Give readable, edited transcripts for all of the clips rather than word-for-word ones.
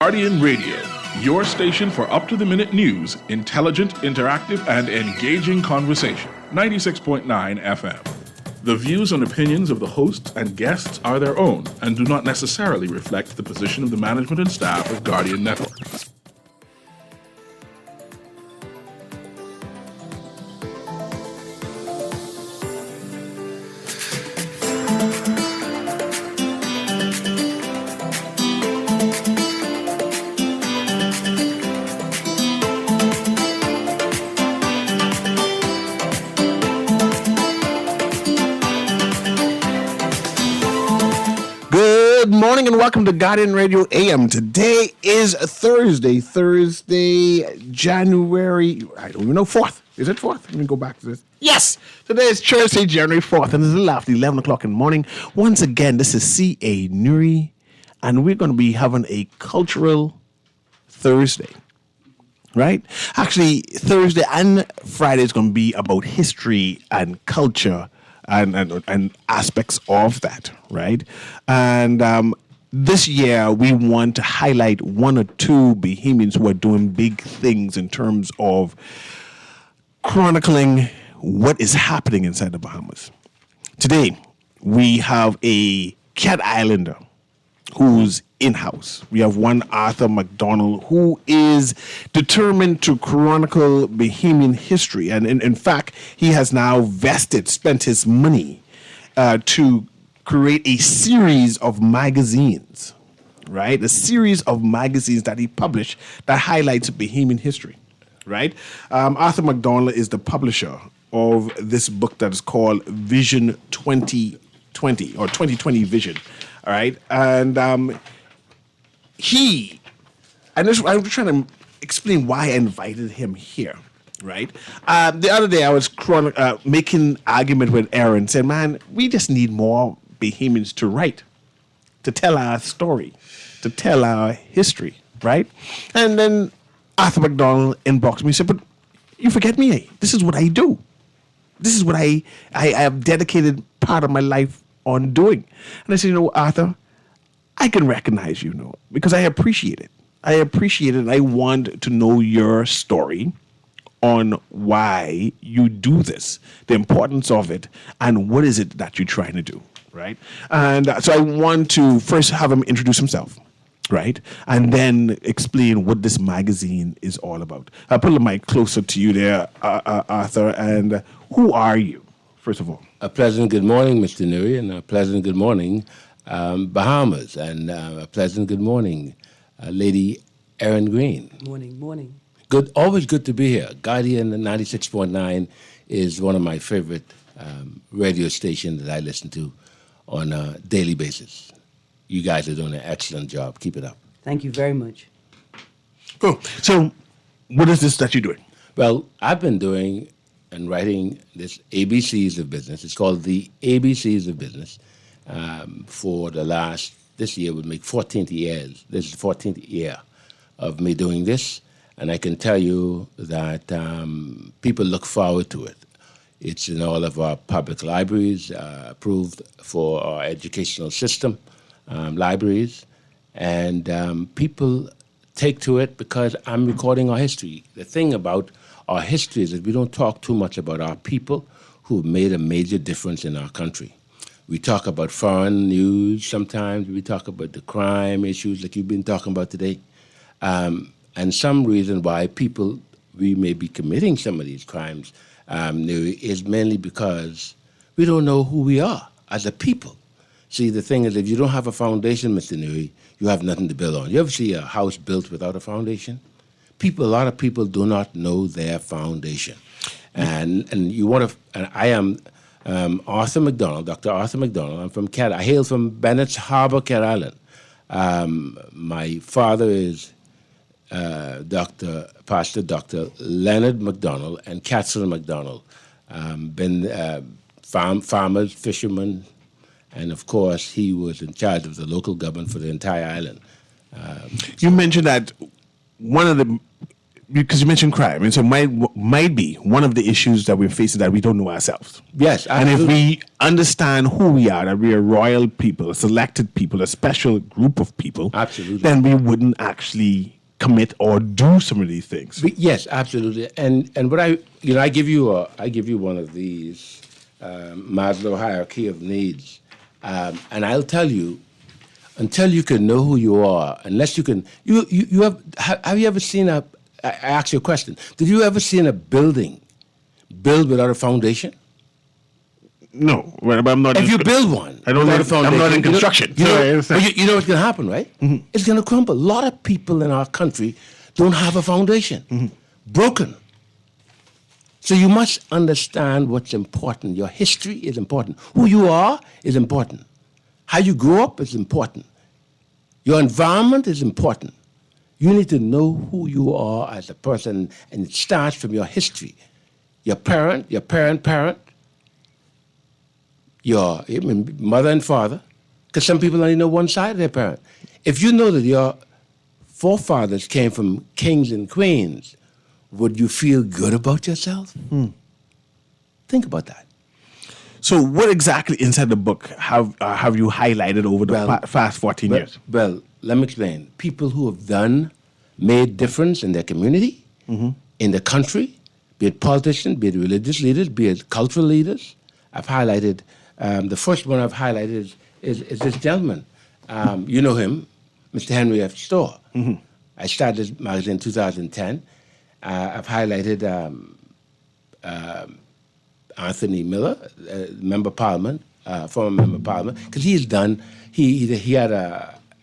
Guardian Radio, your station for up-to-the-minute news, intelligent, interactive, and engaging conversation. 96.9 FM. The views and opinions of the hosts and guests are their own and do not necessarily reflect the position of the management and staff of Guardian Network. Good morning and welcome to Guardian Radio AM. Today is Thursday, January, I don't even know, 4th. Is it 4th? Let me go back to this. Yes, today is Thursday, January 4th, and it's a little after 11 o'clock in the morning. Once again, this is CA Newry, and we're going to be having a cultural Thursday, right? Actually, Thursday and Friday is going to be about history and culture and aspects of that, right? And this year, we want to highlight one or two Bahamians who are doing big things in terms of chronicling what is happening inside the Bahamas. Today, we have a Cat Islander who's in-house. We have one Arthur McDonald who is determined to chronicle Bahamian history. And in fact, he has now spent his money to create a series of magazines, right? A series of magazines that he published that highlights Bahamian history, right? Arthur McDonald is the publisher of this book that is called Vision 2020 or 2020 Vision, all right? And I'm trying to explain why I invited him here, right? The other day I was making argument with Aaron, saying, man, we just need more Bahamians to write, to tell our story, to tell our history, right? And then Arthur McDonald inboxed me and said, but you forget me. This is what I do. This is what I have dedicated part of my life on doing. And I said, Arthur, I can recognize you, because I appreciate it. I appreciate it, and I want to know your story on why you do this, the importance of it, and what is it that you're trying to do, right? And so I want to first have him introduce himself, right? And then explain what this magazine is all about. I'll put the mic closer to you there, Arthur, and who are you, first of all? A pleasant good morning, Mr. Newry, and a pleasant good morning, Bahamas, and a pleasant good morning, Lady Erin Green. Morning. Good, always good to be here. Guardian 96.9 is one of my favorite radio stations that I listen to on a daily basis. You guys are doing an excellent job. Keep it up. Thank you very much. Cool. So, what is this that you're doing? Well, I've been doing and writing this ABCs of Business. It's called the ABCs of Business for this year would make 14th years. This is the 14th year of me doing this. And I can tell you that people look forward to it. It's in all of our public libraries, approved for our educational system, libraries. And people take to it because I'm recording our history. The thing about our history is that we don't talk too much about our people who have made a major difference in our country. We talk about foreign news sometimes. We talk about the crime issues like you've been talking about today. And some reason why we may be committing some of these crimes is mainly because we don't know who we are as a people. See, the thing is, if you don't have a foundation, Mr. Newry, you have nothing to build on. You ever see a house built without a foundation? A lot of people do not know their foundation. And I am Arthur McDonald, Dr. Arthur McDonald. I'm from I hail from Bennett's Harbor, Cat Island. My father is Pastor Dr. Leonard McDonald and Catherine McDonald. Farmers, fishermen, and of course, he was in charge of the local government for the entire island. You mentioned that one of the because you mentioned crime, and so might be one of the issues that we're facing that we don't know ourselves. Yes, and if absolutely. we understand who we are, that we are royal people, a selected people, a special group of people, Absolutely. then we wouldn't actually commit or do some of these things. Yes, absolutely. And what I give you one of these Maslow hierarchy of needs, and I'll tell you, until you can know who you are, unless you can, you have you ever seen I ask you a question. Did you ever seen a building built without a foundation? No, but I'm not. If you build one, I don't without know. a foundation, I'm not in construction. You know, so I you know, understand. but you know what's going to happen, right? Mm-hmm. It's going to crumble. A lot of people in our country don't have a foundation, broken. So you must understand what's important. Your history is important. Who you are is important. How you grew up is important. Your environment is important. You need to know who you are as a person, and it starts from your history. Your parent, your mother and father, because some people only know one side of their parent. If you know that your forefathers came from kings and queens, would you feel good about yourself? Think about that. So, what exactly inside the book have you highlighted over the past 14 years? Well, let me explain. People who have made difference in their community, in the country, be it politicians, be it religious leaders, be it cultural leaders. I've highlighted, the first one I've highlighted is this gentleman. You know him, Mr. Henry F. Storr. I started this magazine in 2010. I've highlighted Anthony Miller, member of parliament, former member of parliament, because he had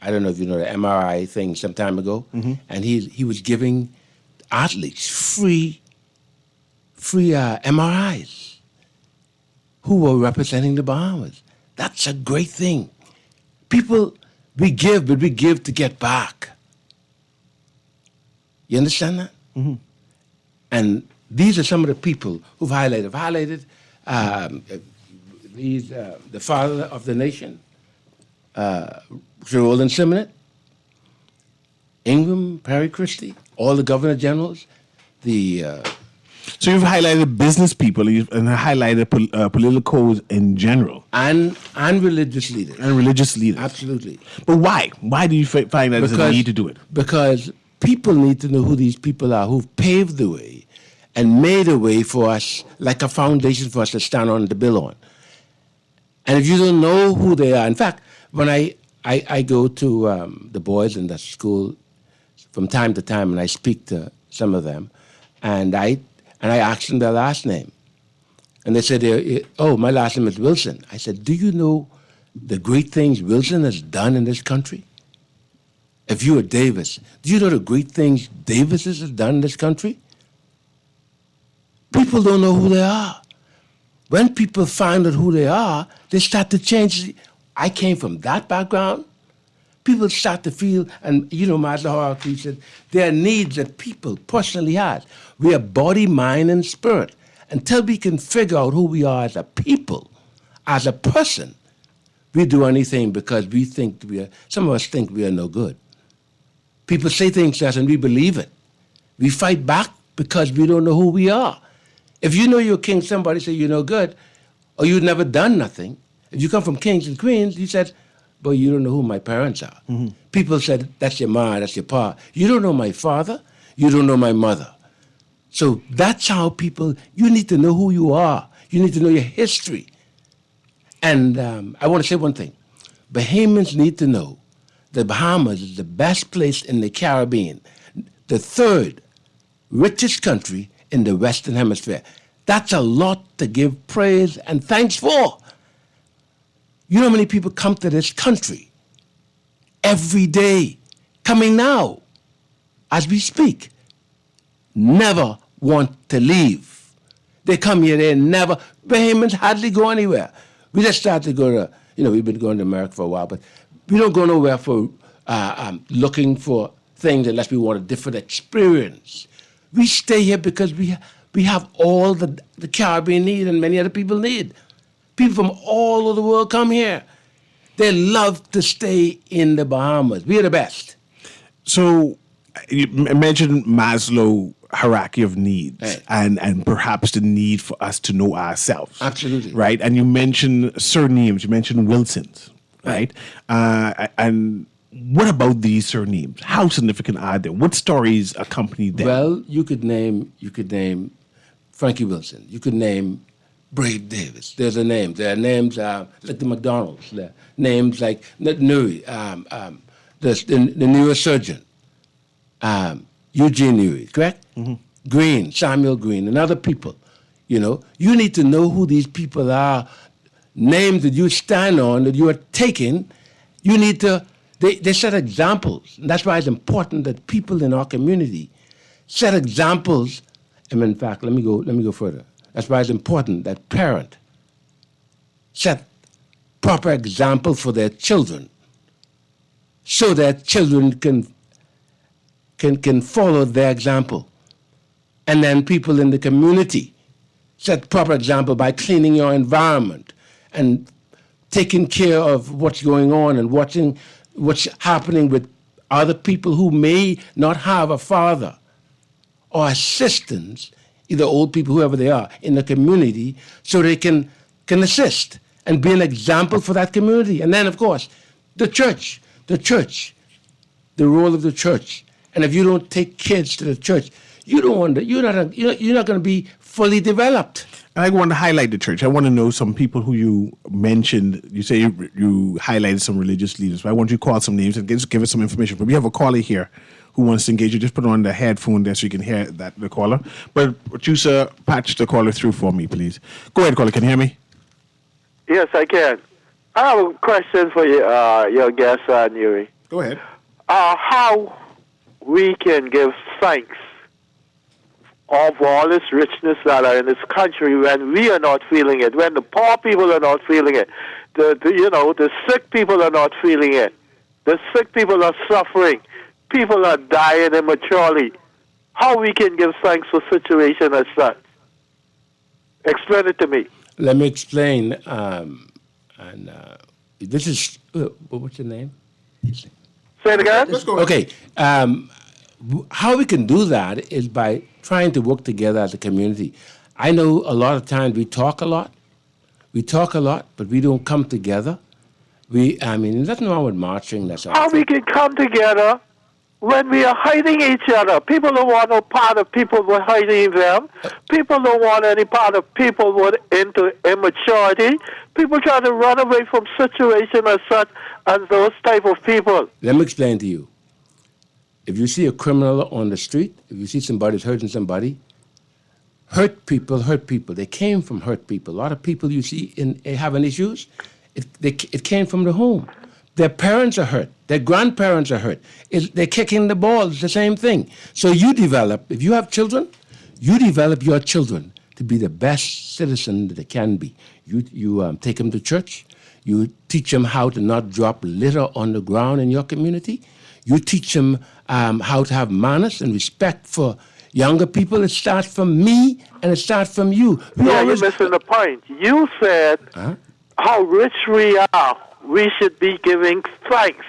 I don't know if you know the MRI thing some time ago, and he was giving athletes free MRIs who were representing the Bahamas. That's a great thing. People, we give, but we give to get back. You understand that? And these are some of the people who've highlighted. The father of the nation, Sir Roland Simonette, Ingram, Perry Christie, all the governor generals, So you've highlighted business people and highlighted politicos in general. and religious leaders. And religious leaders. Absolutely. But why? Why do you find that there's a need to do it? Because people need to know who these people are who've paved the way and made a way for us, like a foundation for us to stand on and to build on. And if you don't know who they are, in fact, when I go to the boys in the school from time to time and I speak to some of them, and I ask them their last name. And they said, oh, my last name is Wilson. I said, do you know the great things Wilson has done in this country? If you were Davis, do you know the great things Davis has done in this country? People don't know who they are. When people find out who they are, they start to change. I came from that background. People start to feel, and you know, Maslow hierarchy said, there are needs that people personally have. We are body, mind, and spirit. Until we can figure out who we are as a people, as a person, we do anything because we think some of us think we are no good. People say things to us and we believe it. We fight back because we don't know who we are. If you know you're king, somebody say you're no good, or you've never done nothing. If you come from kings and queens, you said, but you don't know who my parents are. People said, that's your ma, that's your pa. You don't know my father, you don't know my mother. So that's how you need to know who you are. You need to know your history. And I want to say one thing. Bahamians need to know the Bahamas is the best place in the Caribbean, the third richest country in the Western Hemisphere. That's a lot to give praise and thanks for. You know how many people come to this country every day, coming now, as we speak, never want to leave. They come here, Bahamians hardly go anywhere. We just start to go to, we've been going to America for a while, but we don't go nowhere for looking for things unless we want a different experience. We stay here because we have all the Caribbean need and many other people need. People from all over the world come here. They love to stay in the Bahamas. We are the best. So you mentioned Maslow hierarchy of needs, Right. and perhaps the need for us to know ourselves. Absolutely. Right. And you mentioned surnames. You mentioned Wilson's. Right. And what about these surnames? How significant are they? What stories accompany them? Well, you could name Frankie Wilson. You could name Brave Davis. There's a name. There are names like the McDonald's. There are names like Newry, the neurosurgeon, Eugene Newry, correct? Green, Samuel Green, and other people. You know, you need to know who these people are, names that you stand on, that you are taking. You need to, they set examples. And that's why it's important that people in our community set examples. And in fact, let me go further. That's why it's important that parents set proper example for their children, so that children can follow their example. And then people in the community set proper example by cleaning your environment and taking care of what's going on and watching what's happening with other people who may not have a father or assistants, either old people, whoever they are, in the community, so they can assist and be an example for that community. And then, of course, the church, the role of the church. And if you don't take kids to the church, you're not going to be fully developed. I want to highlight the church. I want to know some people who you mentioned. You say you highlighted some religious leaders. But I want you to call some names and give us some information. But we have a caller here who wants to engage you. Just put on the headphone there so you can hear the caller. But producer, patch the caller through for me, please. Go ahead, caller. Can you hear me? Yes, I can. I have a question for you, your guest, Newry. Go ahead. How we can give thanks of all this richness that are in this country when we are not feeling it, when the poor people are not feeling it, the sick people are not feeling it, the sick people are suffering, people are dying immaturely. How we can give thanks for situation as such? Explain it to me. Let me explain. This is what's your name? Say it again. Let's go. Okay. How we can do that is by trying to work together as a community. I know a lot of times we talk a lot, but we don't come together. There's nothing wrong with marching. That's all. How we can come together when we are hiding each other. People don't want no part of people with hiding them. People don't want any part of people with into immaturity. People try to run away from situations as such as those type of people. Let me explain to you. If you see a criminal on the street, if you see somebody hurting somebody, hurt people. They came from hurt people. A lot of people you see having issues, it came from the home. Their parents are hurt. Their grandparents are hurt. They're kicking the ball. It's the same thing. So you develop, if you have children, you develop your children to be the best citizen that they can be. You take them to church. You teach them how to not drop litter on the ground in your community. You teach them how to have manners and respect for younger people. It starts from me and it starts from you. You're missing the point. You said how rich we are. We should be giving thanks.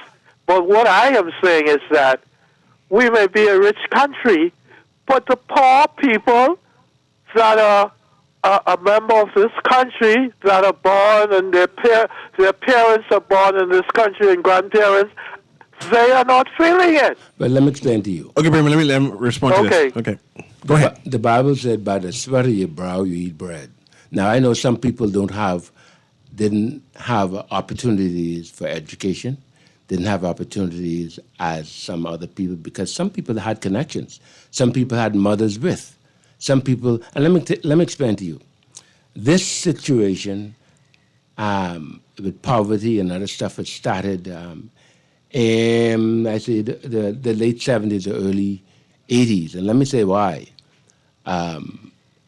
But what I am saying is that we may be a rich country, but the poor people that are a member of this country, that are born and their parents are born in this country and grandparents, they are not feeling it. But let me explain to you. Okay, Bremer, let me respond to this. Okay. Go ahead. The Bible said, by the sweat of your brow you eat bread. Now, I know some people didn't have opportunities for education, didn't have opportunities as some other people, because some people had connections. Some people had mothers with. Some people, and let me explain to you. This situation with poverty and other stuff, it started I say the late 70s or early 80s. And let me say why.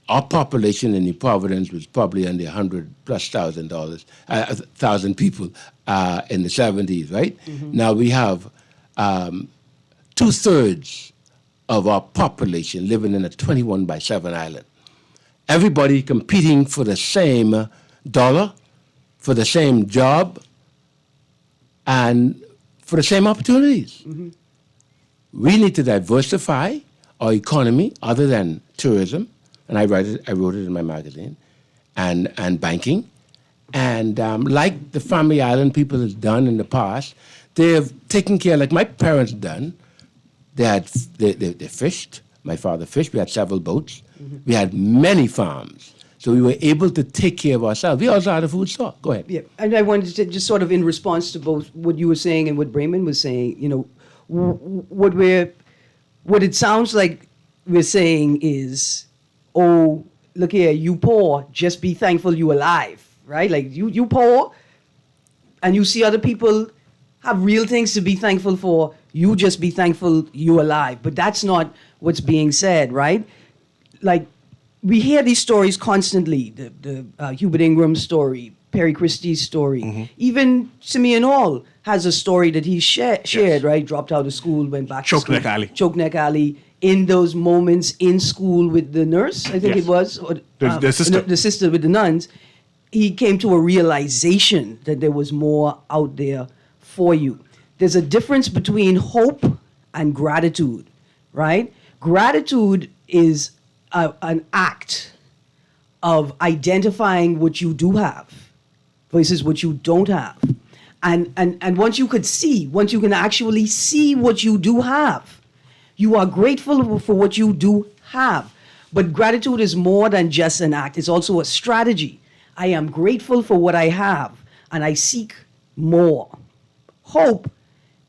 Our population in New Providence was probably under 100,000 people in the 70s, right? Mm-hmm. Now we have 2/3 of our population living in a 21/7 island. Everybody competing for the same dollar, for the same job, and for the same opportunities. Mm-hmm. We need to diversify our economy, other than tourism, and I wrote it in my magazine, and banking. And like the Family Island people have done in the past, they have taken care, like my parents done. They fished. My father fished. We had several boats. Mm-hmm. We had many farms. So we were able to take care of ourselves. We also had a food store. Go ahead. Yeah, and I wanted to just sort of in response to both what you were saying and what Brayman was saying, you know, what it sounds like we're saying is, oh, look here, you poor, just be thankful you alive, right? Like you poor, and you see other people have real things to be thankful for. You just be thankful you alive. But that's not what's being said, right? Like, we hear these stories constantly, the Hubert Ingram's story, Perry Christie's story. Mm-hmm. Even Simeon Hall has a story that he shared, yes. Right? Dropped out of school, went back to school. Chokeneck Alley. In those moments in school with the nurse, I think yes. It was, or, the sister. The sister with the nuns, he came to a realization that there was more out there for you. There's a difference between hope and gratitude, right? Gratitude is an act of identifying what you do have versus what you don't have. And once you can actually see what you do have, you are grateful for what you do have. But gratitude is more than just an act. It's also a strategy. I am grateful for what I have, and I seek more. Hope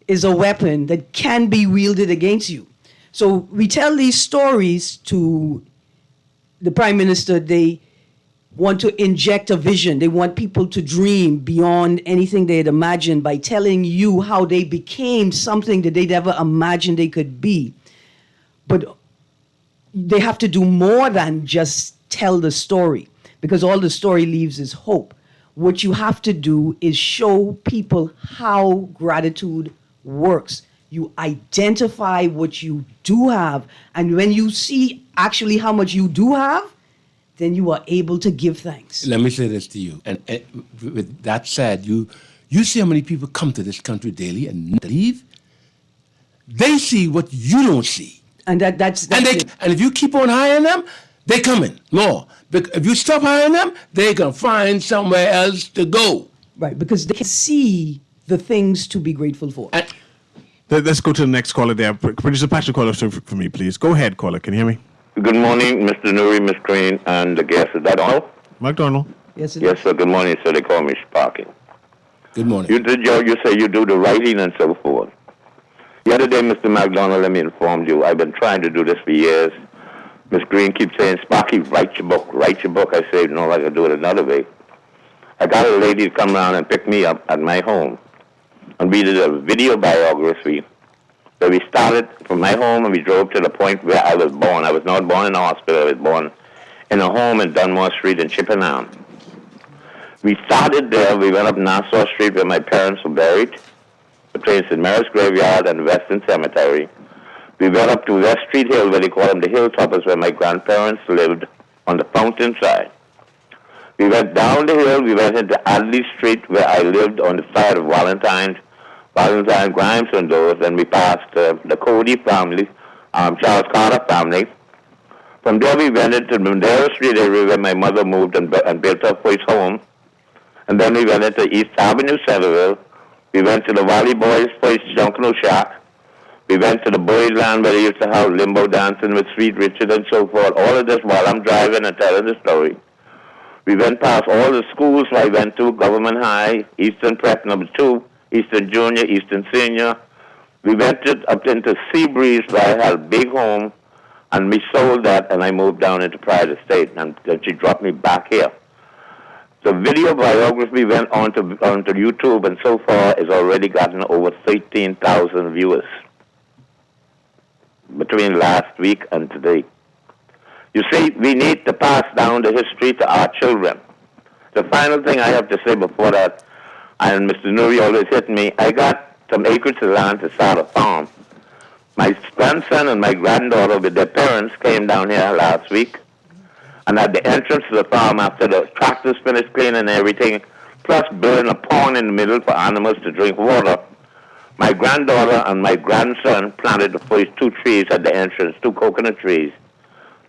is a weapon that can be wielded against you. So we tell these stories to the Prime Minister. They want to inject a vision. They want people to dream beyond anything they had imagined by telling you how they became something that they never imagined they could be. But they have to do more than just tell the story, because all the story leaves is hope. What you have to do is show people how gratitude works. You identify what you do have, and when you see actually how much you do have, then you are able to give thanks. Let me say this to you, and with that said, you see how many people come to this country daily and leave? They see what you don't see. And that's and if you keep on hiring them, they come in more. But if you stop hiring them, they can find somewhere else to go. Right, because they can see the things to be grateful for. Let's go to the next caller there. Producer Patrick, call up for me, please. Go ahead, caller. Can you hear me? Good morning, Mr. Newry, Miss Green, and the guest. Is that Donald? McDonald. Yes, yes, sir. Good morning, sir. They call me Sparky. Good morning. You say you do the writing and so forth. The other day, Mr. McDonald, let me inform you, I've been trying to do this for years. Miss Green keeps saying, Sparky, write your book, write your book. I say, no, I can do it another way. I got a lady to come around and pick me up at my home. And we did a video biography. So we started from my home and we drove to the point where I was born. I was not born in a hospital. I was born in a home in Dunmore Street in Chippenham. We started there. We went up Nassau Street where my parents were buried, between St. Mary's Graveyard and Western Cemetery. We went up to West Street Hill, where they call them the Hilltoppers, where my grandparents lived on the fountain side. We went down the hill. We went into Adley Street, where I lived on the side of Valentine Grimes and those, and we passed the Cody family, Charles Carter family. From there we went into the Mandela Street area where my mother moved and built her first home. And then we went into East Avenue, Centerville. We went to the Valley Boys' first Junkanoo Shack. We went to the Boys' Land where they used to have limbo dancing with Sweet Richard and so forth. All of this while I'm driving and telling the story. We went past all the schools I went to, Government High, Eastern Prep No. 2, Eastern Junior, Eastern Senior. We went up into Seabreeze where I had a big home, and we sold that, and I moved down into Pride Estate, and then she dropped me back here. The video biography went onto YouTube, and so far has already gotten over 13,000 viewers between last week and today. You see, we need to pass down the history to our children. The final thing I have to say before that, and Mr. Newry always hit me, I got some acres of land to start a farm. My grandson and my granddaughter with their parents came down here last week, and at the entrance to the farm, after the tractors finished cleaning everything, plus building a pond in the middle for animals to drink water, My granddaughter and my grandson planted the first 2 trees at the entrance, 2 coconut trees.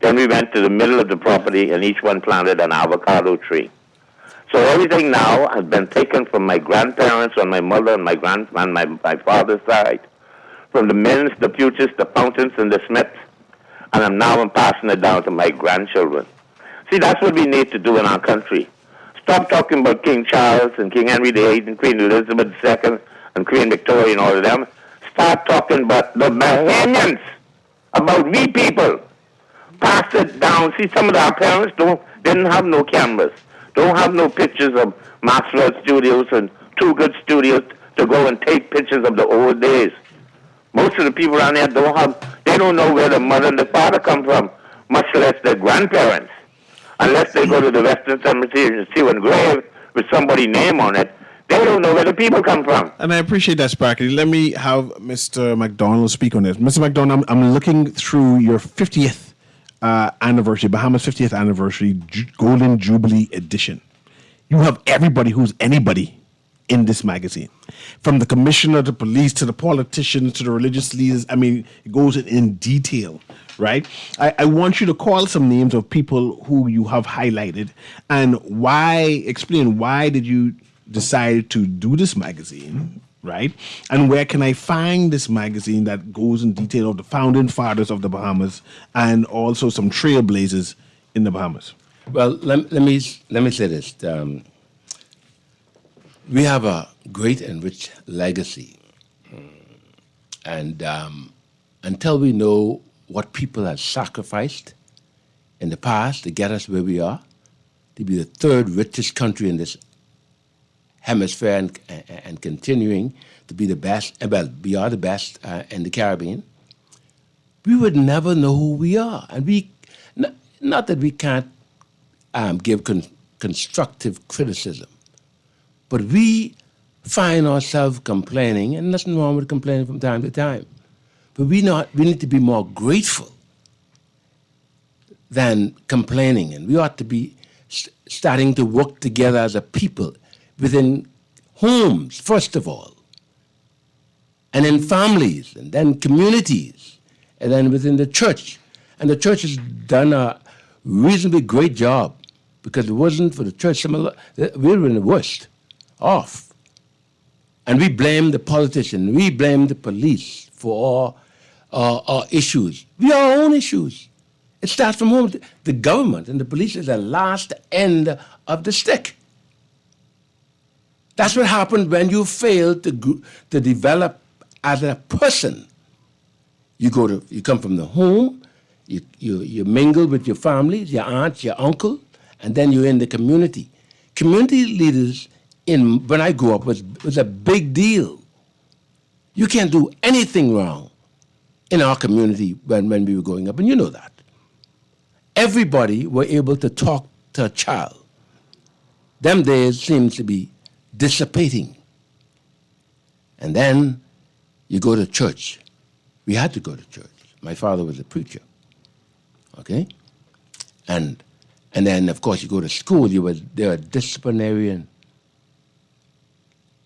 Then we went to the middle of the property, and each one planted an avocado tree. So everything now has been taken from my grandparents on my mother and my father's side, from the Minns, the Putes, the Fountains, and the Smiths, and I'm passing it down to my grandchildren. See, that's what we need to do in our country. Stop talking about King Charles and King Henry VIII and Queen Elizabeth II and Queen Victoria and all of them. Start talking about the Bahamians, about we people. Pass it down. See, some of our parents didn't have no cameras, don't have no pictures of Maxwell Studios and Too Good Studios to go and take pictures of the old days. Most of the people around here don't know where the mother and the father come from, much less their grandparents. Unless they go to the Western Cemetery and see one grave with somebody's name on it, they don't know where the people come from. And I appreciate that, Sparky. Let me have Mr. McDonald speak on this. Mr. McDonald, I'm looking through your 50th anniversary, Bahamas 50th anniversary Golden Jubilee edition. You have everybody who's anybody in this magazine, from the commissioner to police to the politicians to the religious leaders. I mean, it goes in detail, right? I want you to call some names of people who you have highlighted and explain why did you decide to do this magazine, right? And where can I find this magazine that goes in detail of the founding fathers of the Bahamas and also some trailblazers in the Bahamas? Well, let me say this. We have a great and rich legacy. And until we know what people have sacrificed in the past to get us where we are, to be the 3rd richest country in this hemisphere and continuing to be the best, well, we are the best in the Caribbean, we would never know who we are. And not that we can't give constructive criticism, but we find ourselves complaining, and nothing wrong with complaining from time to time. But we need to be more grateful than complaining, and we ought to be starting to work together as a people within homes, first of all, and in families, and then communities, and then within the church. And the church has done a reasonably great job, because if it wasn't for the church, we would have been the worst off. And we blame the politician, we blame the police for our issues. We are our own issues. It starts from home. The government and the police is the last end of the stick. That's what happens when you fail to develop as a person. You come from the home, you mingle with your family, your aunt, your uncle, and then you're in the community. Community leaders when I grew up was a big deal. You can't do anything wrong in our community when we were growing up, and you know that. Everybody were able to talk to a child. Them days seems to be dissipating. And then you go to church. We had to go to church. My father was a preacher, okay? And then, of course, you go to school. There were disciplinarian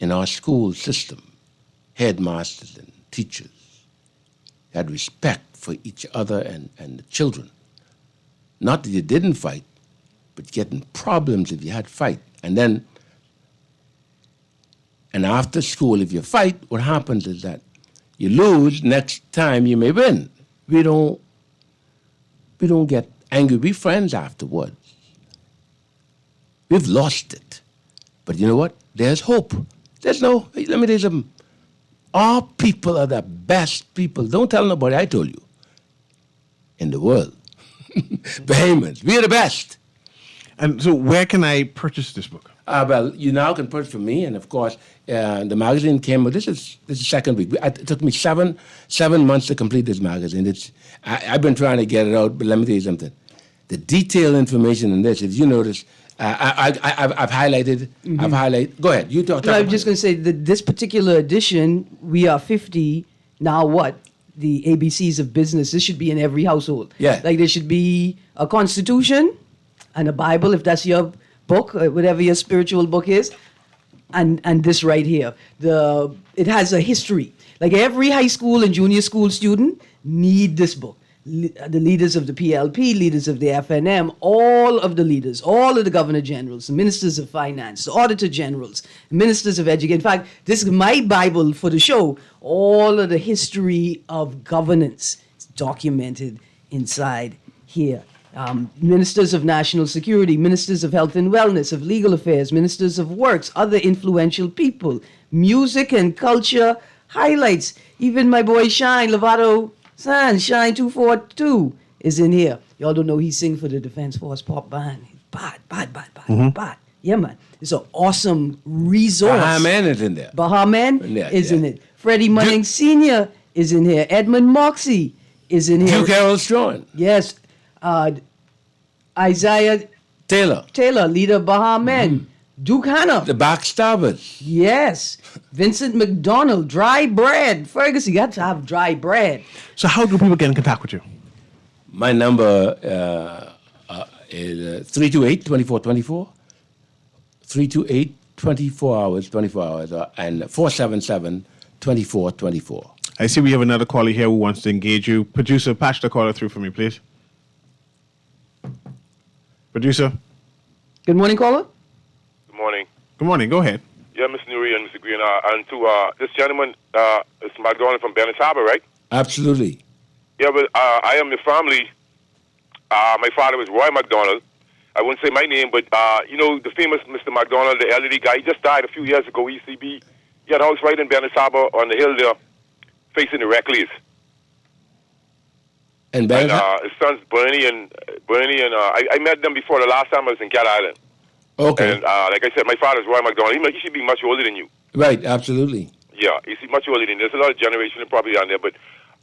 in our school system, headmasters and teachers. You had respect for each other and the children. Not that you didn't fight, but getting problems if you had fight. And after school, if you fight, what happens is that you lose, next time you may win. We don't get angry. We're friends afterwards. We've lost it. But you know what? There's hope. Let me tell you something. Our people are the best people. Don't tell nobody I told you. In the world. Bahamians. We are the best. And so where can I purchase this book? Well, you now can purchase from me, and of course, the magazine came. This is the second week. It took me seven months to complete this magazine. I've been trying to get it out, but let me tell you something. The detailed information in this, if you notice, I've highlighted. Mm-hmm. I've highlighted. Go ahead. You talk. I'm just going to say that this particular edition, we are 50 now. What? The ABCs of business. This should be in every household. Yeah. Like there should be a constitution and a Bible, if that's your book, whatever your spiritual book is. and this right here. It has a history. Like every high school and junior school student need this book. The leaders of the PLP, leaders of the FNM, all of the leaders, all of the governor generals, the ministers of finance, the auditor generals, ministers of education. In fact, this is my Bible for the show. All of the history of governance is documented inside here. Ministers of national security, ministers of health and wellness, of legal affairs, ministers of works, other influential people, music and culture highlights. Even my boy Shine, Lovato San, Shine 242 is in here. Y'all don't know he sing for the Defense Force Pop Band. Bad. Yeah, man. It's an awesome resource. Bahman is in there. Bahman is in it. Freddie Munning Sr. is in here. Edmund Moxie is in here. Duke Harold Strachan. Yes. Isaiah Taylor, leader of Bahman. Duke Hanna. The Backstabbers. Yes. Vincent McDonald, Dry Bread. Ferguson, you got to have dry bread. So how do people get in contact with you? My number is 328-2424. 328-24 hours, and 477-2424. I see we have another caller here who wants to engage you. Producer, patch the caller through for me, please. Producer. Good morning, caller. Good morning. Good morning. Go ahead. Yeah, Mr. Newry and Mr. Green. And to this gentleman, it's McDonald from Bennett's Harbor, right? Absolutely. Yeah, but I am the family. My father was Roy McDonald. I wouldn't say my name, but you know the famous Mr. McDonald, the elderly guy. He just died a few years ago. ECB. He had a house right in Bennett's Harbor on the hill there, facing the Reckless. And his sons Bernie and I met them before the last time I was in Cat Island. Okay. And like I said, my father's Roy McDonald. He should be much older than you. Right, absolutely. Yeah, he's much older than you. There's a lot of generational probably on there, but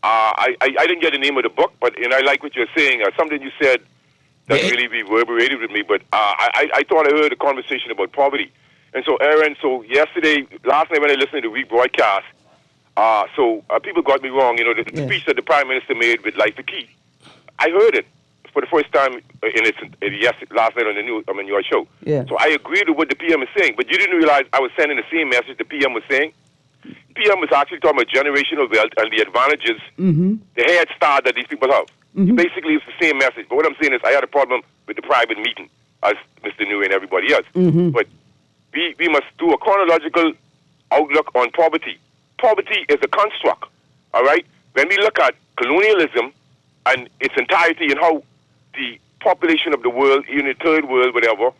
I didn't get the name of the book, but and I like what you're saying. Something you said that really reverberated with me, but I thought I heard a conversation about poverty. And so, Aaron, last night when I listened to the week broadcast, people got me wrong. You know, the speech that the Prime Minister made with Life the Key, I heard it for the first time last night on your show. Yeah. So I agreed with what the PM is saying, but you didn't realize I was sending the same message the PM was saying. PM was actually talking about generational wealth and the advantages, the head start that these people have. Basically, it's the same message. But what I'm saying is I had a problem with the private meeting, as Mr. Newry and everybody else. But we must do a chronological outlook on poverty. Poverty is a construct, all right? When we look at colonialism and its entirety and how the population of the world, in the third world, whatever,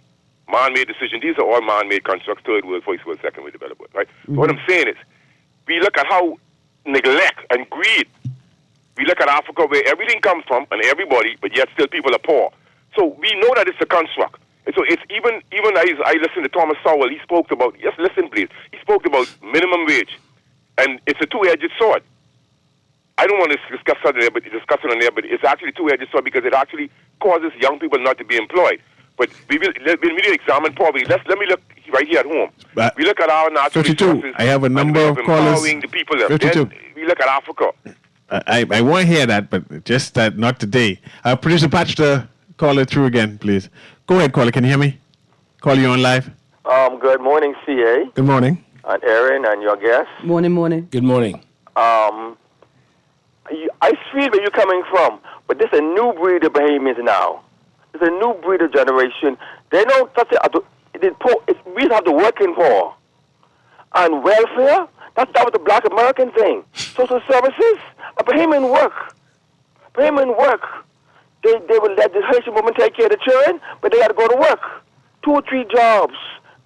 man-made decisions, these are all man-made constructs, third world, first world, second world development, right? So what I'm saying is, we look at how neglect and greed, we look at Africa where everything comes from and everybody, but yet still people are poor. So we know that it's a construct. And so it's even as I listened to Thomas Sowell, he spoke about, just listen please, he spoke about minimum wage. And it's a two-edged sword. I don't want to discuss it on there, but it's actually a two-edged sword because it actually causes young people not to be employed. But when we examine poverty, let me look right here at home. But we look at our natural 32. resources. I have a number of callers. Empowering the people there. 32. Then we look at Africa. I want to hear that, but just that not today. Producer, patch the caller through again, please. Go ahead, caller. Can you hear me? Call you on live. Good morning, CA. Good morning. And Aaron and your guests. Morning. Good morning. I see where you're coming from, but there's a new breed of Bahamians now. There's a new breed of generation. They don't touch it. We have the working for. And welfare, that was the black American thing. Social services, a Bahamian work. They will let the Haitian woman take care of the children, but they got to go to work. 2 or 3 jobs,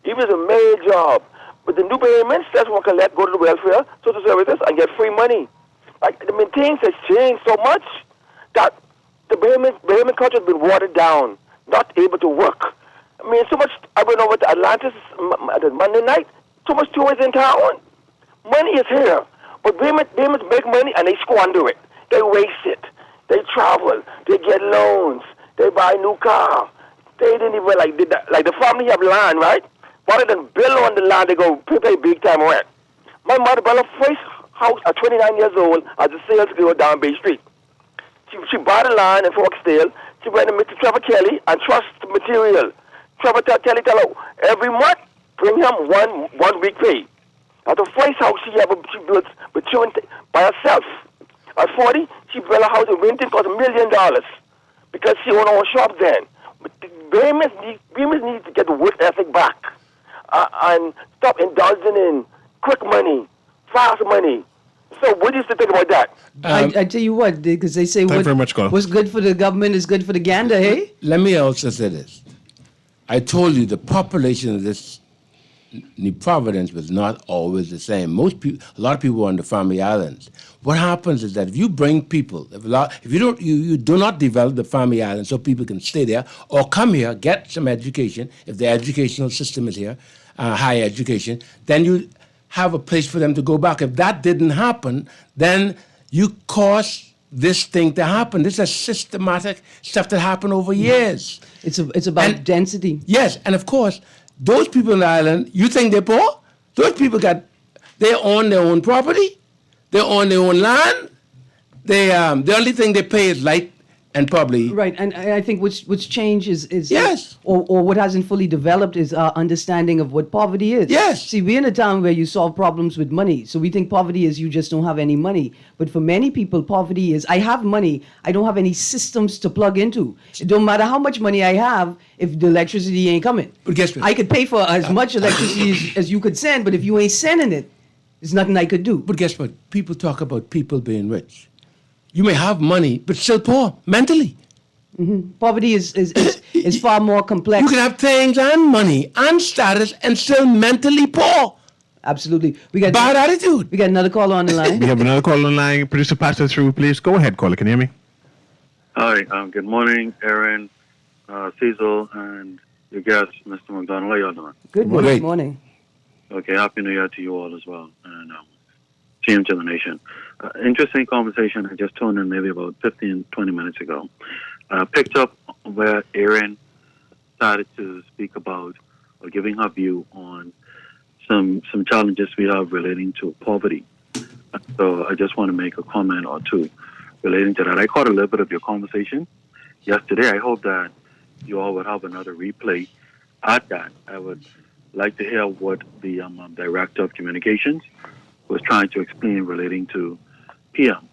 even a male job. But the new Bahamians, that's what can go to the welfare, social services, and get free money. Like, things have changed so much that the Bahamian culture has been watered down, not able to work. I mean, so much, I went over to Atlantis Monday night, so much tourists in town. Money is here, but Bahamians make money and they squander it. They waste it. They travel. They get loans. They buy a new car. They didn't even, like the family have land, right? Rather than build on the land, they go pay big time rent. My mother bought her first house at 29 years old as a sales girl down Bay Street. She bought the land in Foxdale. She went to meet Trevor Kelly and trust material. Trevor Kelly tell her every month, bring him 1 week pay. At the first house she built by herself. At 40, she built a house in Winton for $1 million because she owned her shop then. But we must need to get the work ethic back and stop indulging in quick money, fast money. So what do you think about that? I tell you what, because they say Thank you very much, Carl. what's good for the government is good for the gander, hey? Let me also say this. I told you the population of this New Providence was not always the same. A lot of people were on the Family Islands. What happens is that if you bring people, if you do not develop the Family Islands so people can stay there or come here, get some education, if the educational system is here, higher education, then you have a place for them to go back. If that didn't happen, then you cause this thing to happen. This is systematic stuff that happened over years. It's about density. Yes, and of course, those people on the island, you think they're poor? Those people they own their own property, they own their own land. The only thing they pay is light and probably Right, and I think what's changed is Yes. or what hasn't fully developed is our understanding of what poverty is. Yes. See, we're in a town where you solve problems with money, so we think poverty is you just don't have any money. But for many people, poverty is I have money, I don't have any systems to plug into. It don't matter how much money I have if the electricity ain't coming. But guess what? I could pay for as much electricity as you could send, but if you ain't sending it, there's nothing I could do. But guess what? People talk about people being rich. You may have money, but still poor mentally. Poverty is far more complex. You can have things and money and status and still mentally poor. Absolutely. We got Bad attitude. We got another caller on the line. We have another call online. Producer, pass it through, please. Go ahead, caller. Can you hear me? Hi, good morning, Aaron, Cecil, and your guest, Mr. McDonald. How y'all doing? Good Great. morning. Okay, Happy New Year to you all as well, and team to the nation. Interesting conversation. I just tuned in maybe about 15, 20 minutes ago. Picked up where Aaron started to speak about or giving her view on some challenges we have relating to poverty. So I just want to make a comment or two relating to that. I caught a little bit of your conversation yesterday. I hope that you all would have another replay at that. I would like to hear what the director of communications was trying to explain relating to PM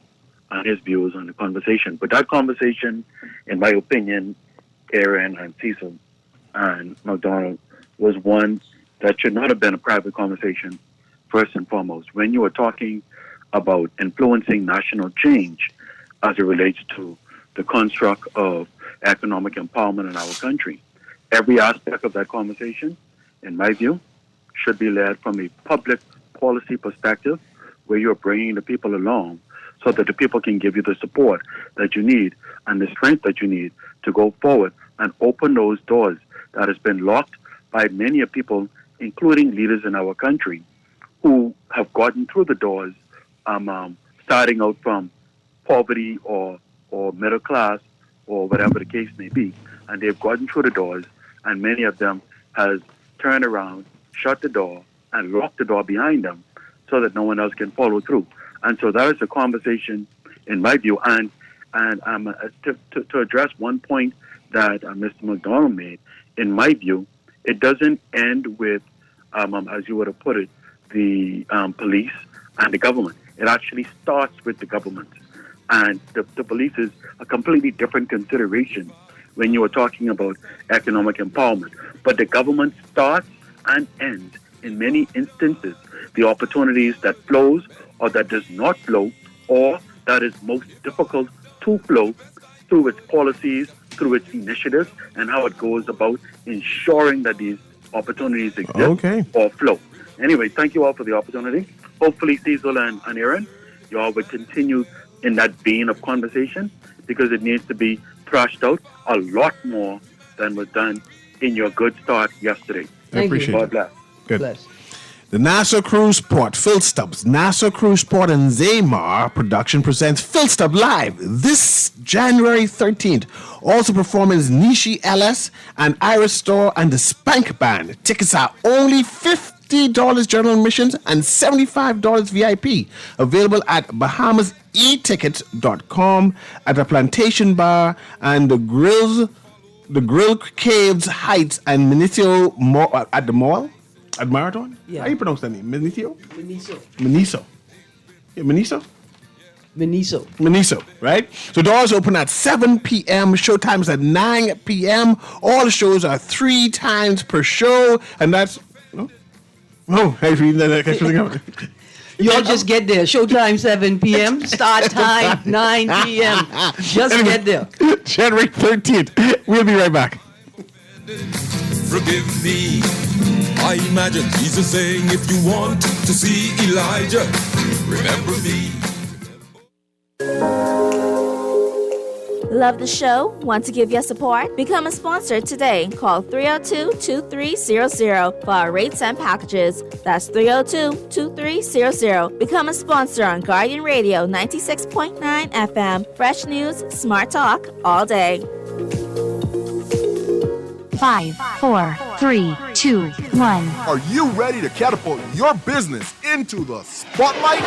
and his views on the conversation. But that conversation, in my opinion, Aaron and Cecil and McDonald, was one that should not have been a private conversation, first and foremost. When you are talking about influencing national change as it relates to the construct of economic empowerment in our country, every aspect of that conversation, in my view, should be led from a public policy perspective where you're bringing the people along so that the people can give you the support that you need and the strength that you need to go forward and open those doors that has been locked by many of people, including leaders in our country, who have gotten through the doors, starting out from poverty or middle class or whatever the case may be, and they've gotten through the doors, and many of them has turned around, shut the door, and locked the door behind them so that no one else can follow through. And so that is a conversation, in my view. And to address one point that Mr. McDonald made, in my view, it doesn't end with, as you would have put it, the police and the government. It actually starts with the government. And the police is a completely different consideration when you are talking about economic empowerment. But the government starts and ends, in many instances, the opportunities that flows or that does not flow, or that is most difficult to flow through its policies, through its initiatives, and how it goes about ensuring that these opportunities exist or flow. Anyway, thank you all for the opportunity. Hopefully, Cecil and Aaron, you all will continue in that vein of conversation, because it needs to be thrashed out a lot more than was done in your good start yesterday. I appreciate God it. bless. Good. Bless. The Nassau Cruise Port, Phil Stubbs. Nassau Cruise Port and Zaymar production presents Phil Stubb Live this January 13th. Also performing is Nishi Ellis and Iris Store and the Spank Band. Tickets are only $50 general admissions and $75 VIP. Available at BahamasEticket.com, at the Plantation Bar and the Grill Caves Heights and Minitio Mall, at the mall. At Marathon? Yeah. How you pronounce that name? Miniso? Miniso. Miniso. Yeah, Miniso? Miniso. Miniso, right? So doors open at 7 p.m. Showtime's at 9 p.m. All the shows are 3 times per show, and that's no. I read that. Y'all just get there. Showtime 7 p.m. Start time 9 p.m. Just get there. January 13th. We'll be right back. Forgive me. I imagine Jesus saying, if you want to see Elijah, remember me. Love the show? Want to give your support? Become a sponsor today. Call 302-2300 for our rates and packages. That's 302-2300. Become a sponsor on Guardian Radio 96.9 FM. Fresh news, smart talk, all day. 5, 4, 3, 2, 1. Are you ready to catapult your business into the spotlight?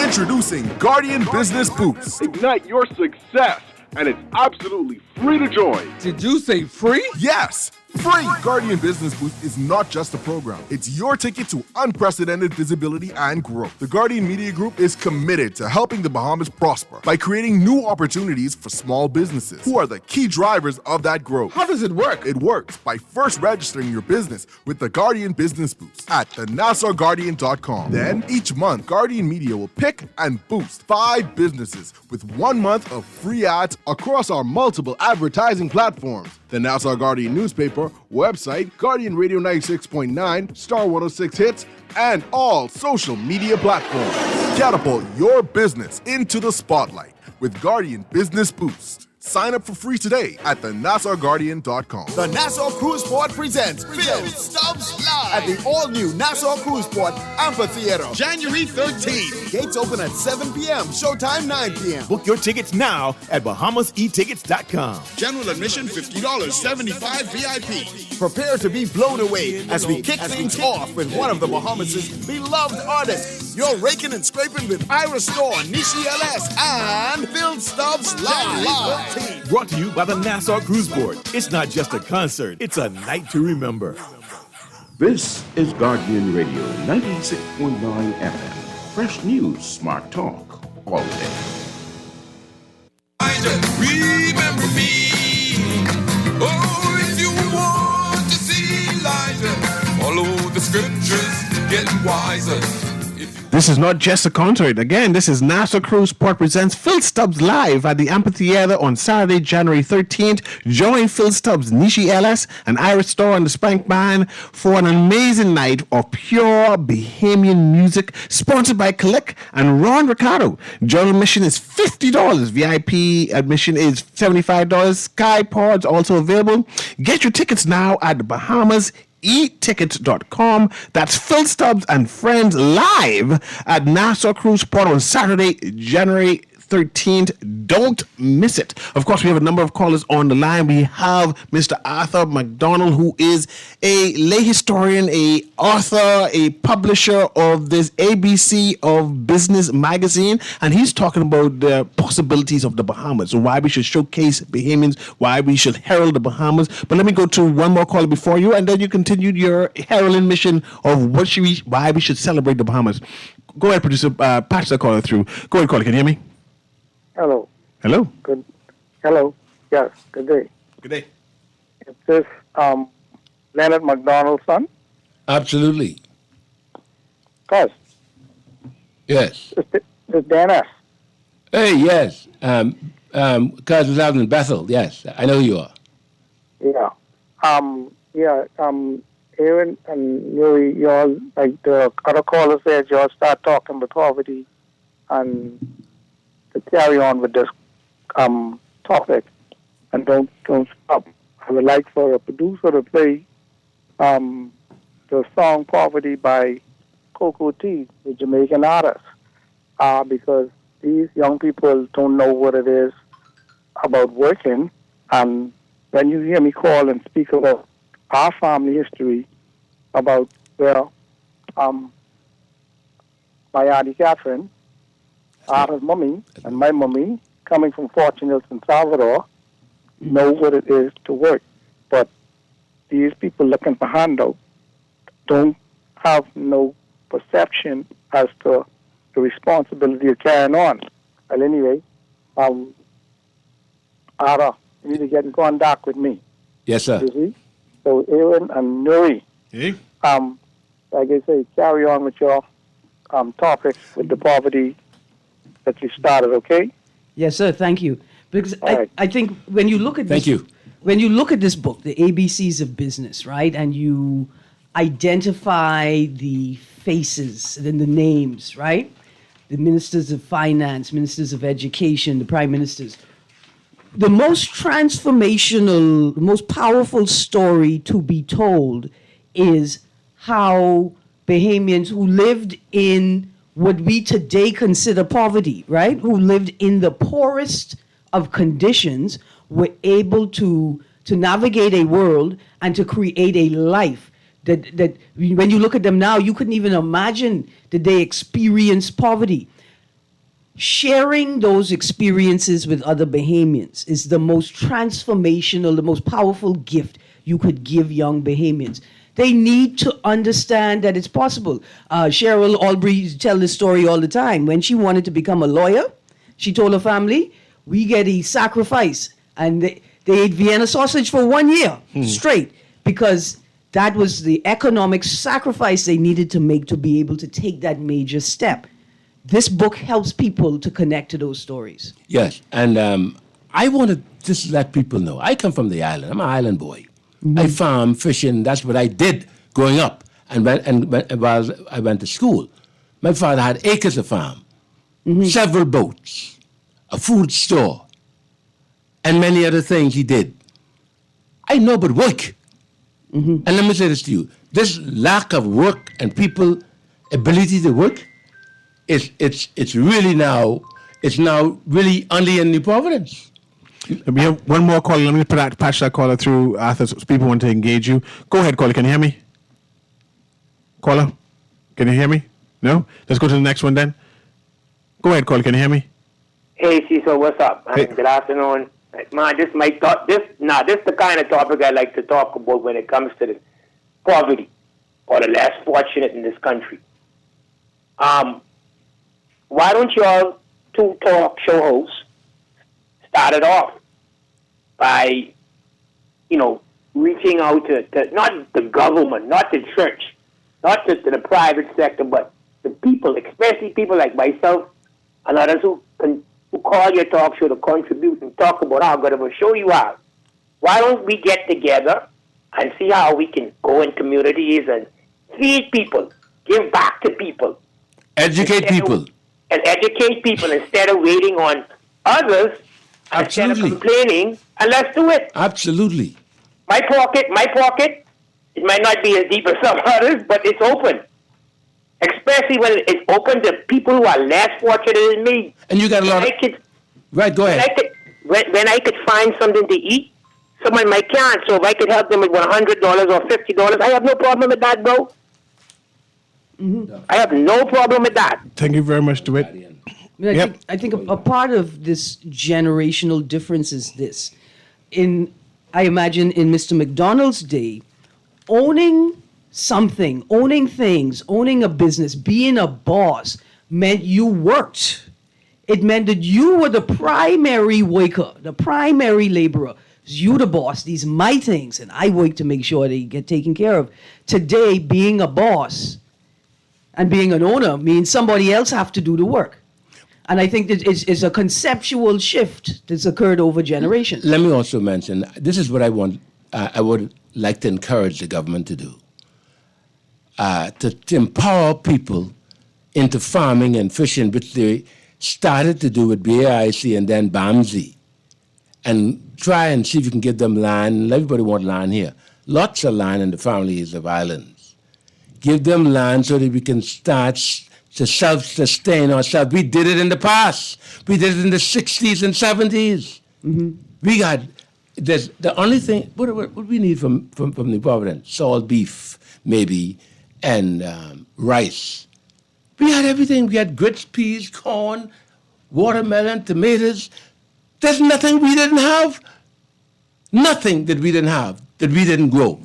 Introducing Guardian Business Boots. Ignite your success, and it's absolutely free to join. Did you say free? Yes, free. Guardian Business Boost is not just a program. It's your ticket to unprecedented visibility and growth. The Guardian Media Group is committed to helping the Bahamas prosper by creating new opportunities for small businesses who are the key drivers of that growth. How does it work? It works by first registering your business with the Guardian Business Boost at thenassauguardian.com. Then each month, Guardian Media will pick and boost 5 businesses with 1 month of free ads across our multiple advertising platforms. The Nassau Guardian newspaper, website, Guardian Radio 96.9, Star 106 Hits, and all social media platforms. Catapult your business into the spotlight with Guardian Business Boost. Sign up for free today at thenassauguardian.com. The Nassau Cruise Port presents Phil Stubbs Live at the all-new Nassau Cruise Port Amphitheater. January 13th. Gates open at 7 p.m. Showtime 9 p.m. Book your tickets now at BahamasEtickets.com. General admission $50, 75 VIP. Prepare to be blown away as we kick things off with one of the Bahamas' beloved artists. You're raking and scraping with Ira Storr, Nishi LS, and Phil Stubbs Live. Brought to you by the Nassau Cruise Port. It's not just a concert, it's a night to remember. This is Guardian Radio 96.9 FM. Fresh news, smart talk, all day. Remember me. Oh, if you want to see Elijah, follow the scriptures, get wiser. This is not just a concert. Again, this is Nassau Cruise Port presents Phil Stubbs Live at the Amphitheater on Saturday, January 13th. Join Phil Stubbs, Nishi Ellis, and Iris Storr and the Spank Band for an amazing night of pure Bahamian music, sponsored by Click and Ron Ricardo. General admission is $50. VIP admission is $75. Sky Pods also available. Get your tickets now at the Bahamas etickets.com. That's Phil Stubbs and Friends live at Nassau Cruise Port on Saturday, January 13th. Don't miss it. Of course, we have a number of callers on the line. We have Mr. Arthur McDonald, who is a lay historian, a author, a publisher of this ABC of Business magazine, and he's talking about the possibilities of the Bahamas, why we should showcase Bahamians, why we should herald the Bahamas. But let me go to one more caller before you, and then you continued your heralding mission of why we should celebrate the Bahamas. Go ahead, producer. Patch that caller through. Go ahead, caller. Can you hear me? Hello. Hello. Good. Hello. Yes. Good day. Good day. Is this Leonard McDonald's son? Absolutely. Cuz. Yes. It's Dennis. Hey, yes. Cuz is out in Bethel. Yes, I know who you are. Yeah. Aaron and Newry, y'all, like the other caller said, y'all start talking about poverty and to carry on with this topic and don't stop. I would like for a producer to play the song Poverty by Coco T, the Jamaican artist, because these young people don't know what it is about working. And when you hear me call and speak about our family history, about my auntie Catherine, Arthur's mummy, and my mummy, coming from Fort Hills in Salvador, know what it is to work. But these people looking for handouts don't have no perception as to the responsibility of carrying on. Well, anyway, Ara, you need to get in contact with me. Yes, sir. You see? So Aaron and Newry, Hey. like I say, carry on with your topic with the poverty that you started, okay? Yes, sir. Thank you. Because right. I think when you look at Thank you. when you look at this book, the ABCs of Business, right, and you identify the faces and the names, right, the ministers of finance, ministers of education, the prime ministers. The most transformational, the most powerful story to be told is how Bahamians who lived in what we today consider poverty, right? Who lived in the poorest of conditions were able to navigate a world and to create a life that when you look at them now, you couldn't even imagine that they experienced poverty. Sharing those experiences with other Bahamians is the most transformational, the most powerful gift you could give young Bahamians. They need to understand that it's possible. Cheryl Albury tells this story all the time. When she wanted to become a lawyer, she told her family, we get a sacrifice. And they ate Vienna sausage for 1 year straight because that was the economic sacrifice they needed to make to be able to take that major step. This book helps people to connect to those stories. Yes, and I want to just let people know. I come from the island. I'm an island boy. I farm, fishing. That's what I did growing up. And while I went to school, my father had acres of farm, several boats, a food store, and many other things he did. I know but work. And let me say this to you. This lack of work and people ability to work, it's really now really only in New Providence. We have one more caller. Let me patch that caller through. Arthur, people want to engage you. Go ahead, caller. Can you hear me? Caller, can you hear me? No? Let's go to the next one then. Go ahead, caller. Can you hear me? Hey, Cecil, what's up? Hey. Good afternoon. Man, this is the kind of topic I like to talk about when it comes to the poverty or the less fortunate in this country. Why don't y'all two talk show hosts start it off by, reaching out to not the government, not the church, not just to the private sector, but the people, especially people like myself and others who call your talk show to contribute and talk about how good of a show you are. Why don't we get together and see how we can go in communities and feed people, give back to people. Educate people. And educate people instead of waiting on others, instead of complaining, and let's do it. Absolutely. My pocket, it might not be as deep as some others, but it's open. Especially when it's open to people who are less fortunate than me. And you got a lot Right, go ahead. When I could find something to eat, someone might can't. So if I could help them with $100 or $50, I have no problem with that, bro. I have no problem with that. Thank you very much, DeWitt. I think a part of this generational difference is this. I imagine in Mr. McDonald's day, owning something, owning things, owning a business, being a boss meant you worked. It meant that you were the primary worker, the primary laborer. You the boss. These are my things, and I work to make sure they get taken care of. Today, being a boss and being an owner means somebody else have to do the work. And I think that it's a conceptual shift that's occurred over generations. Let me also mention, this is what I would like to encourage the government to do. To empower people into farming and fishing, which they started to do with BAIC and then BAMSI. And try and see if you can give them land. Everybody wants land here. Lots of land in the families of islands. Give them land so that we can start to self-sustain ourselves. We did it in the past. We did it in the 60s and 70s. We got, the only thing, what we need from New Providence? Salt beef, maybe, and rice. We had everything. We had grits, peas, corn, watermelon, tomatoes. There's nothing we didn't have. Nothing that we didn't have, that we didn't grow.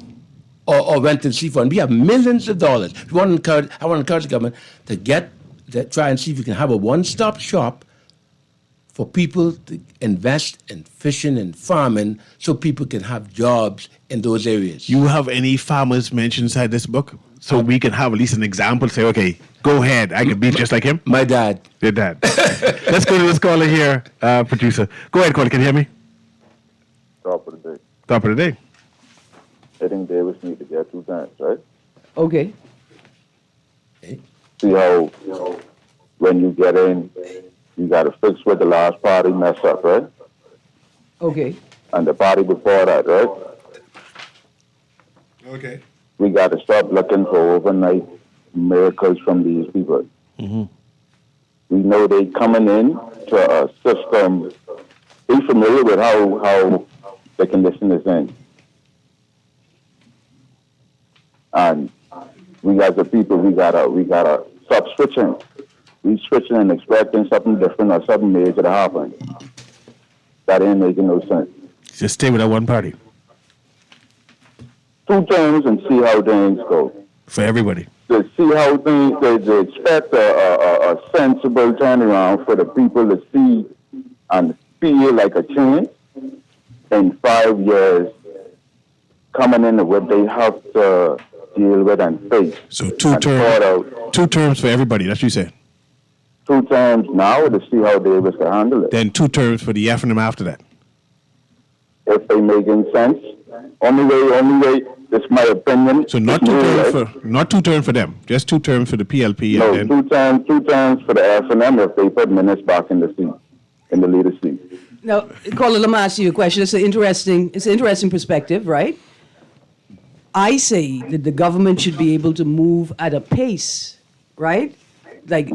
or went to the seafront. We have millions of dollars. I want to encourage the government to try and see if you can have a one-stop shop for people to invest in fishing and farming so people can have jobs in those areas. You have any farmers mentioned inside this book? So we can have at least an example, say, okay, go ahead, I could be just like him? My dad. Your dad. Let's go to this caller here, producer. Go ahead, caller, can you hear me? Top of the day. Top of the day. I think Davis need to get 2 times, right? Okay. See how, when you get in, you got to fix what the last party messed up, right? Okay. And the party before that, right? Okay. We got to stop looking for overnight miracles from these people. Mm-hmm. We know they coming in to a system. Be familiar with how the condition is in. And we as a people, we gotta stop switching. We switching and expecting something different or something major to happen. That ain't making no sense. Just stay with that one party. 2 terms and see how things go. For everybody. To see how things, they expect a sensible turnaround for the people to see and feel like a change in 5 years coming into what they have to deal with and face. So 2 terms for everybody, that's what you said. 2 terms now to see how Davis can handle it. Then 2 terms for the F&M after that. If they making sense. Only way, this is my opinion. So not 2 terms not 2 terms for them, just 2 terms for the PLP. No, and then 2 terms for the F&M if they put minutes back in the seat, in the leader seat. Now, caller, let me ask you a question. It's an interesting perspective, right? I say that the government should be able to move at a pace, right? Like,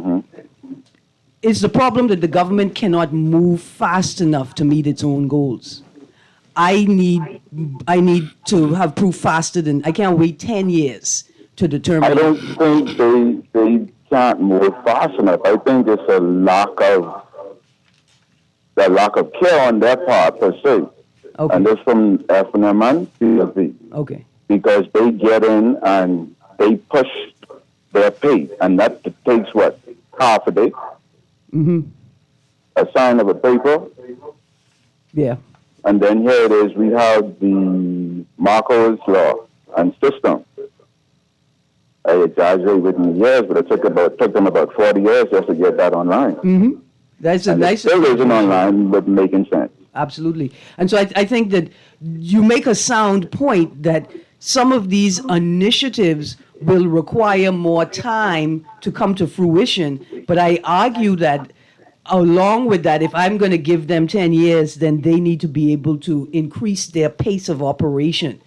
it's the problem that the government cannot move fast enough to meet its own goals. I need to have proof faster than, I can't wait 10 years to determine. I don't think they can't move fast enough. I think it's a lack of care on their part per se. Okay. And it's from F&M and PLP. Okay. Because they get in and they push their pace, and that takes what, half a day? Mm-hmm. A sign of a paper, Yeah. and then here it is. We have the Marco's law and system. I exaggerate with me years, but it took them about 40 years just to get that online. Mm-hmm. That's a nice. It still isn't online, but making sense. Absolutely. And so I think that you make a sound point that some of these initiatives will require more time to come to fruition. But I argue that along with that, if I'm going to give them 10 years, then they need to be able to increase their pace of operation.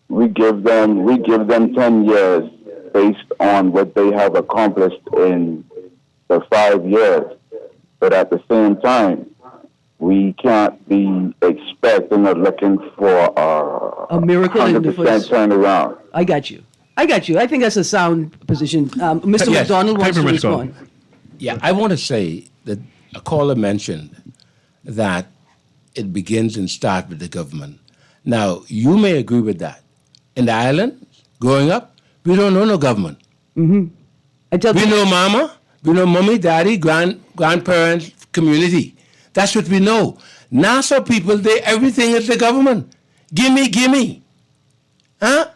We give them 10 years based on what they have accomplished in the 5 years. But at the same time, we can't be expecting or looking for a miracle in the 100% first turnaround. I got you. I think that's a sound position. Mr. Yes. McDonald wants to respond. Yeah, I want to say that a caller mentioned that it begins and starts with the government. Now, you may agree with that. In the island, growing up, we don't know no government. Mm-hmm. We know mama, we know mommy, daddy, grandparents, community. That's what we know. Nassau people, everything is the government. Gimme. Huh?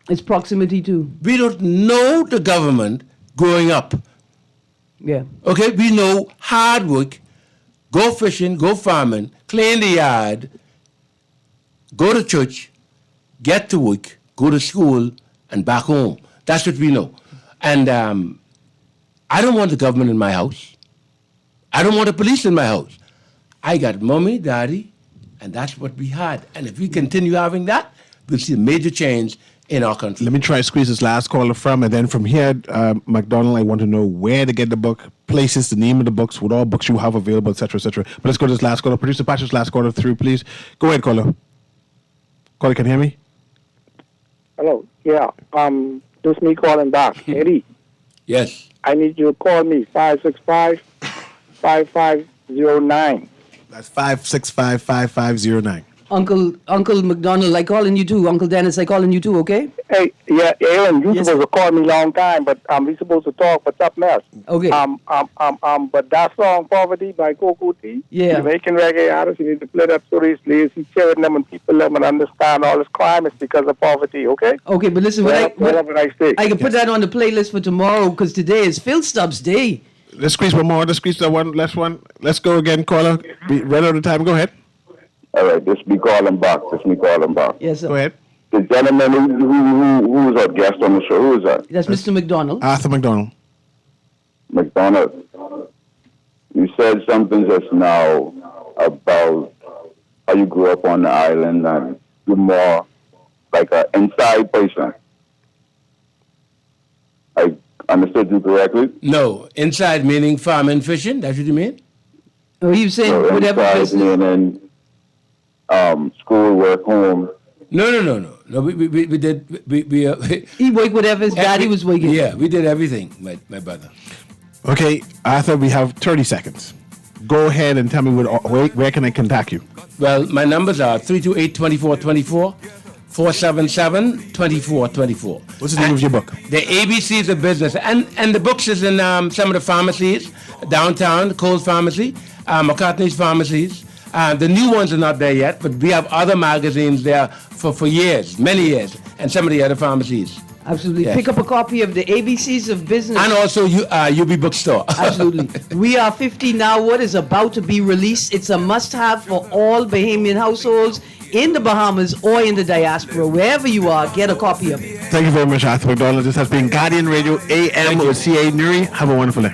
It's proximity too. We don't know the government growing up. Yeah. Okay, we know hard work, go fishing, go farming, clean the yard, go to church, get to work, go to school, and back home. That's what we know. And I don't want the government in my house. I don't want the police in my house. I got mommy, daddy, and that's what we had. And if we continue having that, we'll see a major change in our country. Let me try to squeeze this last caller from, and then from here, McDonald, I want to know where to get the book, places, the name of the books, what all books you have available, etc., etc. But let's go to this last caller. Producer Patrick's last caller through, please. Go ahead, caller. Caller, can you hear me? Hello. Yeah. Just me calling back. Eddie. Yes. I need you to call me 565-5509. That's 565-5509. Uncle McDonald, I calling you too. Uncle Dennis, I calling you too, okay? Hey, yeah, Aaron, you supposed to call me long time, but we supposed to talk for something else. Okay. But that song "Poverty" by Coco T, Jamaican reggae artist, you need to play that so these lazy children them and people them and understand all this crime is because of poverty. Okay. Okay, but listen, have a nice day. I can put that on the playlist for tomorrow because today is Phil Stubbs' day. Let's squeeze one more. Let's squeeze that one last one. Let's go again, caller. Right out of time. Go ahead. All right, this me calling back. Yes, sir. Go ahead. The gentleman who was our guest on the show, who is that? That's Mr. McDonald. Arthur McDonald. McDonald. You said something just now about how you grew up on the island and you're more like an inside person. I understood you correctly? No, inside meaning farming, fishing. That's what you mean? Oh, you saying So whatever inside business? meaning school, work, home. No. We did. He worked whatever his daddy was working. Yeah, we did everything, my brother. Okay, Arthur, we have 30 seconds. Go ahead and tell me where can I contact you? Well, my numbers are 328-2424, 477-2424. What's the name of your book? The ABCs of Business. And the books is in some of the pharmacies, downtown, Coles Pharmacy, McCartney's Pharmacies. The new ones are not there yet, but we have other magazines there for years, many years, and some of the other pharmacies. Absolutely. Yes. Pick up a copy of the ABCs of Business. And also UB Bookstore. Absolutely. We Are 50 Now. What is about to be released? It's a must-have for all Bahamian households in the Bahamas or in the diaspora. Wherever you are, get a copy of it. Thank you very much, Arthur McDonald. This has been Guardian Radio AM with CA Newry. Have a wonderful day.